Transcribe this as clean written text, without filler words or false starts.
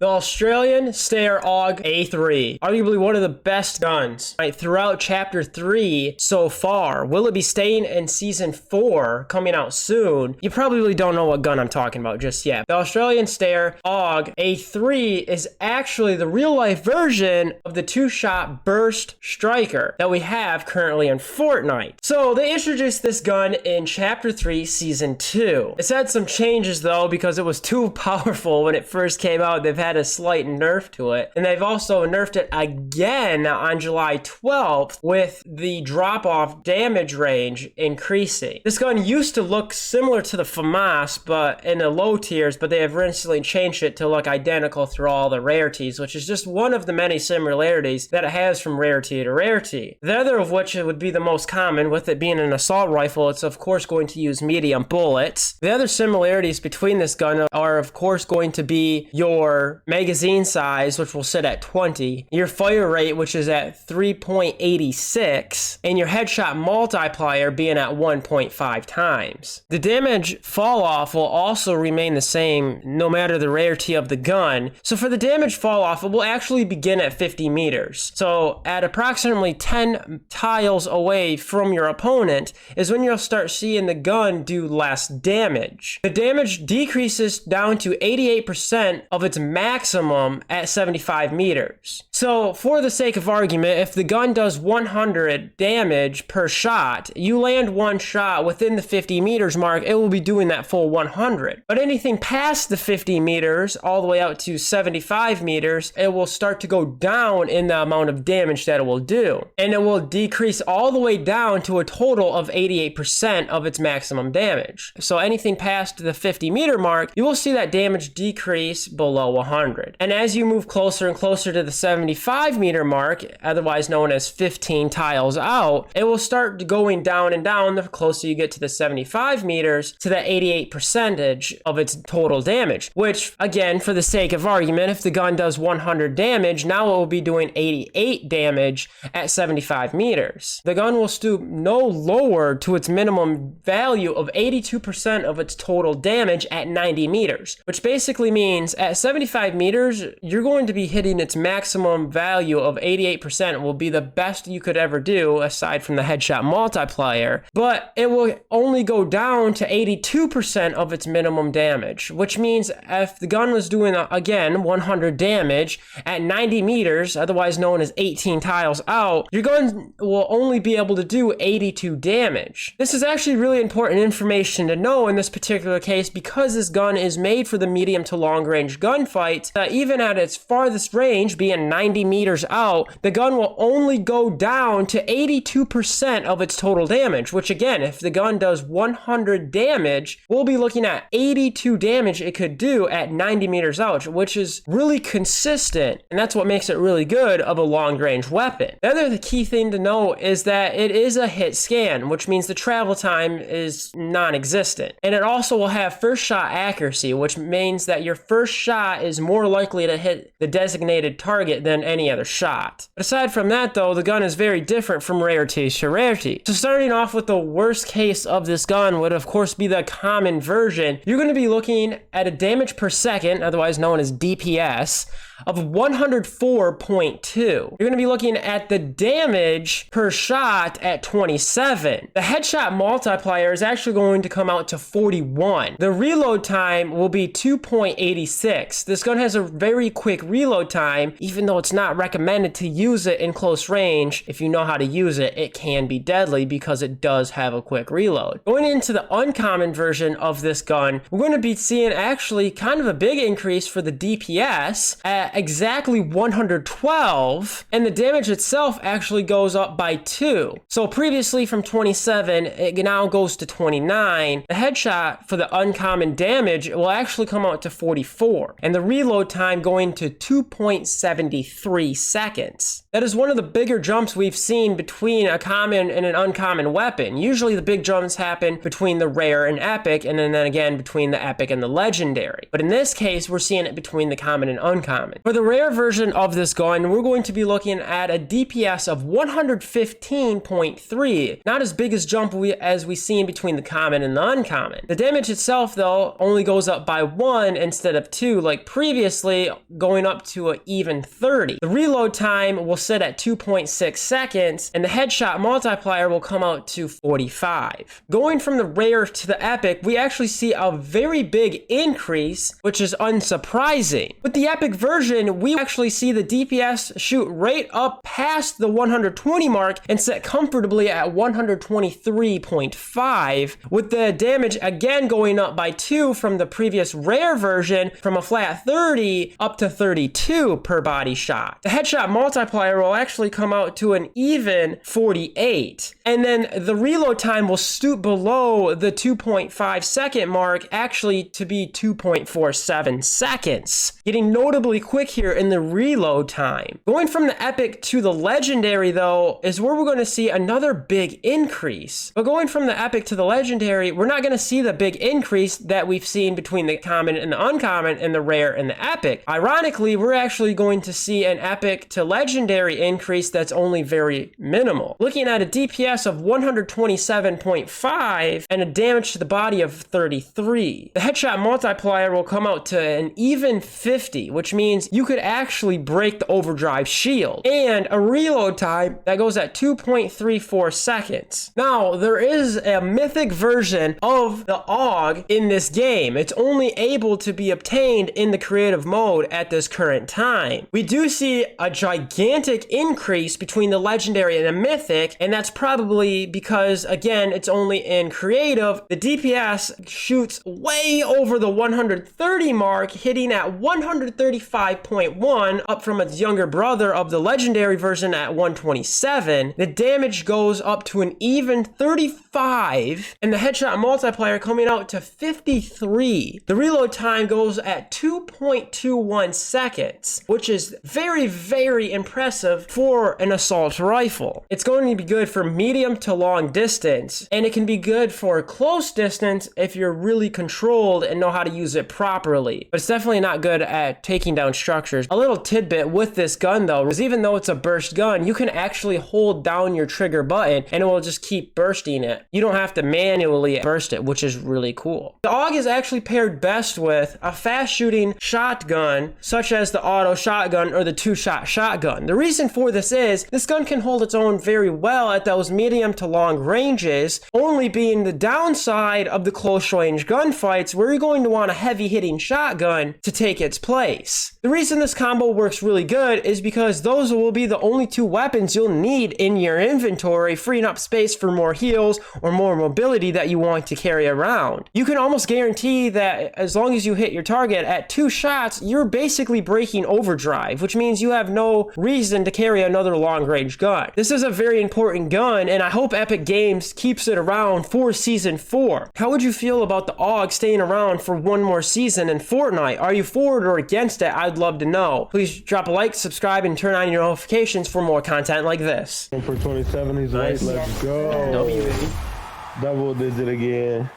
The Australian Steyr AUG A3, arguably one of the best guns throughout Chapter 3 so far. Will it be staying in Season 4, coming out soon? You probably don't know what gun I'm talking about just yet. The Australian Steyr AUG A3 is actually the real-life version of the two-shot burst striker that we have currently in Fortnite. So they introduced this gun in Chapter 3, Season 2. It's had some changes though because it was too powerful when it first came out. They've had a slight nerf to it, and they've also nerfed it again on July 12th with the drop-off damage range increasing. This gun used to look similar to the FAMAS, but in the low tiers, but they have recently changed it to look identical through all the rarities, which is just one of the many similarities that it has from rarity to rarity. The other of which it would be the most common, with it being an assault rifle, it's of course going to use medium bullets. The other similarities between this gun are of course going to be your magazine size, which will sit at 20, your fire rate, which is at 3.86, and your headshot multiplier being at 1.5 times. The damage fall off will also remain the same no matter the rarity of the gun. So for the damage fall off, it will actually begin at 50 meters. So at approximately 10 tiles away from your opponent is when you'll start seeing the gun do less damage. The damage decreases down to 88% of its maximum at 75 meters. So for the sake of argument, if the gun does 100 damage per shot, you land one shot within the 50 meters mark, it will be doing that full 100. But anything past the 50 meters all the way out to 75 meters, it will start to go down in the amount of damage that it will do. And it will decrease all the way down to a total of 88% of its maximum damage. So anything past the 50 meter mark, you will see that damage decrease below 100. And as you move closer and closer to the 75 meter mark, otherwise known as 15 tiles out, it will start going down and down the closer you get to the 75 meters to the 88% of its total damage, which again, for the sake of argument, if the gun does 100 damage, now it will be doing 88 damage at 75 meters. The gun will stoop no lower to its minimum value of 82% of its total damage at 90 meters, which basically means at 75 meters, you're going to be hitting its maximum value of 88%. Will be the best you could ever do aside from the headshot multiplier, but it will only go down to 82% of its minimum damage, which means if the gun was doing, again, 100 damage at 90 meters, otherwise known as 18 tiles out, your gun will only be able to do 82 damage. This is actually really important information to know in this particular case because this gun is made for the medium to long range gunfights. Even at its farthest range, being 90 meters out, the gun will only go down to 82% of its total damage, which again, if the gun does 100 damage, we'll be looking at 82 damage it could do at 90 meters out, which is really consistent, and that's what makes it really good of a long range weapon. The other key thing to know is that it is a hit scan, which means the travel time is non-existent, and it also will have first shot accuracy, which means that your first shot is more likely to hit the designated target than any other shot. But aside from that though, the gun is very different from rarity to rarity. So starting off with the worst case of this gun would of course be the common version. You're going to be looking at a damage per second, otherwise known as DPS, of 104.2. You're going to be looking at the damage per shot at 27. The headshot multiplier is actually going to come out to 41. The reload time will be 2.86. This gun has a very quick reload time, even though it's not recommended to use it in close range. If you know how to use it, it can be deadly because it does have a quick reload. Going into the uncommon version of this gun, we're going to be seeing actually kind of a big increase for the DPS at exactly 112, and the damage itself actually goes up by 2. So previously from 27, it now goes to 29. The headshot for the uncommon damage will actually come out to 44, and the reload time going to 2.73. 23 seconds. That is one of the bigger jumps we've seen between a common and an uncommon weapon. Usually the big jumps happen between the rare and epic, and then again between the epic and the legendary. But in this case, we're seeing it between the common and uncommon. For the rare version of this gun, we're going to be looking at a DPS of 115.3. Not as big as jump as we seen between the common and the uncommon. The damage itself, though, only goes up by 1 instead of 2, like previously, going up to an even 30. The reload time will sit at 2.6 seconds, and the headshot multiplier will come out to 45. Going from the rare to the epic, we actually see a very big increase, which is unsurprising. With the epic version, we actually see the DPS shoot right up past the 120 mark and sit comfortably at 123.5, with the damage again going up by 2 from the previous rare version, from a flat 30 up to 32 per body shot. The headshot multiplier will actually come out to an even 48, and then the reload time will stoop below the 2.5 second mark, actually to be 2.47 seconds, getting notably quick here in the reload time. Going from the epic to the legendary, though, is where we're going to see another big increase. But going from the epic to the legendary, we're not going to see the big increase that we've seen between the common and the uncommon and the rare and the epic. Ironically, we're actually going to see an epic to legendary increase that's only very minimal. Looking at a DPS of 127.5 and a damage to the body of 33. The headshot multiplier will come out to an even 50, which means you could actually break the overdrive shield, and a reload time that goes at 2.34 seconds. Now, there is a mythic version of the AUG in this game. It's only able to be obtained in the creative mode at this current time. We do see a gigantic increase between the legendary and the mythic, and that's probably because, again, it's only in creative. The DPS shoots way over the 130 mark, hitting at 135.1, up from its younger brother of the legendary version at 127. The damage goes up to an even 35, and the headshot multiplier coming out to 53. The reload time goes at 2.21 seconds, which is very, very impressive for an assault rifle. It's going to be good for medium to long distance, and it can be good for close distance if you're really controlled and know how to use it properly. But it's definitely not good at taking down structures. A little tidbit with this gun, though, is even though it's a burst gun, you can actually hold down your trigger button and it will just keep bursting it. You don't have to manually burst it, which is really cool. The AUG is actually paired best with a fast shooting shotgun, such as the auto shotgun or the two-shot shotgun. The reason for this is this gun can hold its own very well at those medium to long ranges, only being the downside of the close range gunfights where you're going to want a heavy hitting shotgun to take its place. The reason this combo works really good is because those will be the only two weapons you'll need in your inventory, freeing up space for more heals or more mobility that you want to carry around. You can almost guarantee that as long as you hit your target at 2 shots, you're basically breaking overdrive, which means you have no reason to carry another long range gun. This is a very important gun, and I hope Epic Games keeps it around for Season 4. How would you feel about the AUG staying around for one more season in Fortnite? Are you for it or against it? I'd love to know. Please drop a like, subscribe, and turn on your notifications for more content like this. For 27, he's nice. Let's go. W. Double digit again.